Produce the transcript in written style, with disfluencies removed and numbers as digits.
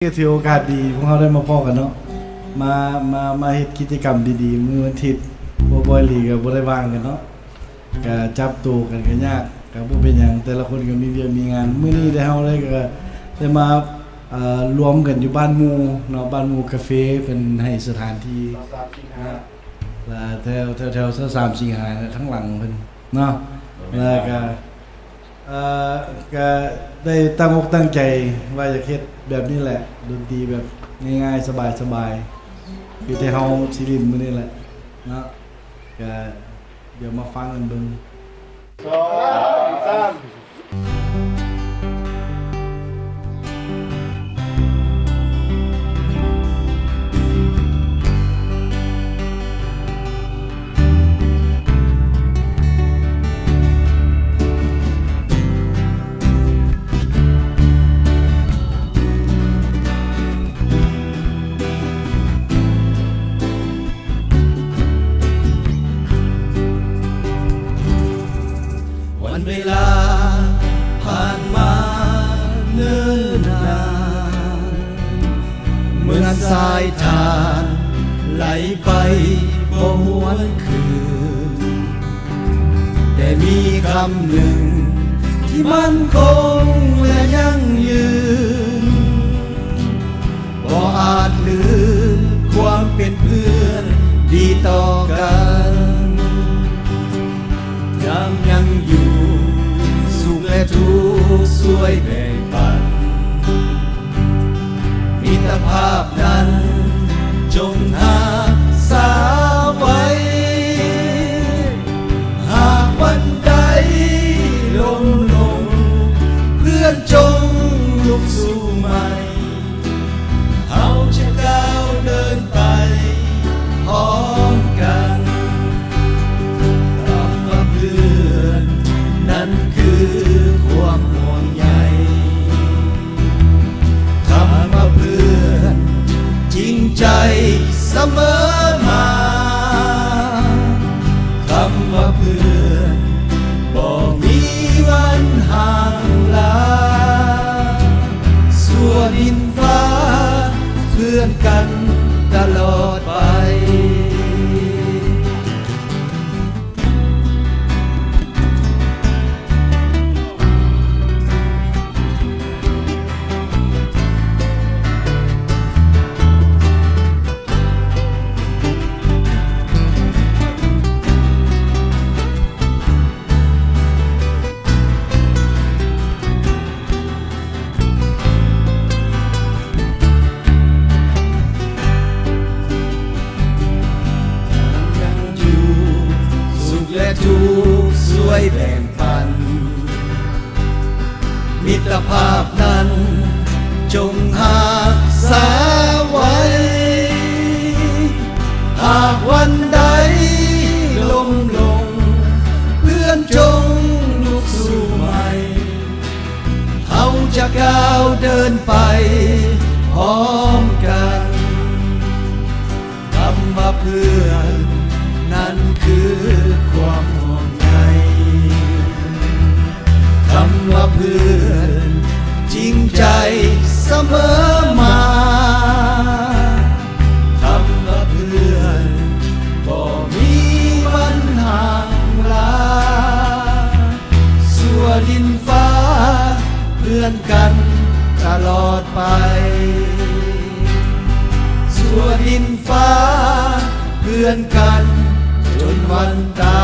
ก็ถือโอกาสดีพวกเขาได้มาพ้อกันเนาะมาเฮ็ดกิจกรรมดีๆมื้อวันอาทิตย์บ่อยลีก็บ่ได้ว่างกันเนาะก็จับตัวกันก็ยากก็บ่เป็นหยังแต่ละคนก็มีเวียกมีงานมื้อนี้ได้เฮาได้มารวมกันอยู่บ้านหมู่เนาะบ้านหมู่คาเฟ่เพิ่นให้สถานที่แถว3สิงหาทั้งหลังเพิ่นเนาะแล้วก็ได้ตั้งอกตั้งใจว่าจะเฮ็ดแบบนี้แหละดนตรีแบบง่ายๆสบายๆคือที่เฮาสิรินมื้อนี้แหละเนาะก็เดี๋ยวมาฟังกันเบิ่งเวลาผ่านมาเนิ่นนานเหมือนสายทานไหลไปบ่หวนคืนแต่มีคำหนึ่งที่มั่นคงและยั่งยืนบ่อาจลืมความเป็นเพื่อนดีต่อกันยังอยู่สุขและทุกข์ช่วยแบ่งปันมิตรภาพนั้นจงหาสาไว้หากวันใดลงเพื่อนจงลุกสู่ใหม่เขาจะก้าวเดินไปพร้อมกันนั่นคือความห่วงใยคำว่าเพื่อนจริงใจเสมอมาคำว่าเพื่อนบ่มีวันห่างลาส่วนดินฟ้าเพื่อนกันตลอดไปทุกข์ช่วยแบ่งปันมิตรภาพนั้นจงหาสาไว้หากวันใดลงเพื่อนจงลุกสู่ใหม่เขาจะก้าวเดินไปพร้อมกันคำว่าเพื่อนนั่นคือความห่วงใยคำว่าเพื่อนจริงใจเสมอมาคำว่าเพื่อนบ่มีวันห่างลาสั่วดินฟ้าเพื่อนกันตลอดไปสั่วดินฟ้าเพื่อนกันจนวันตา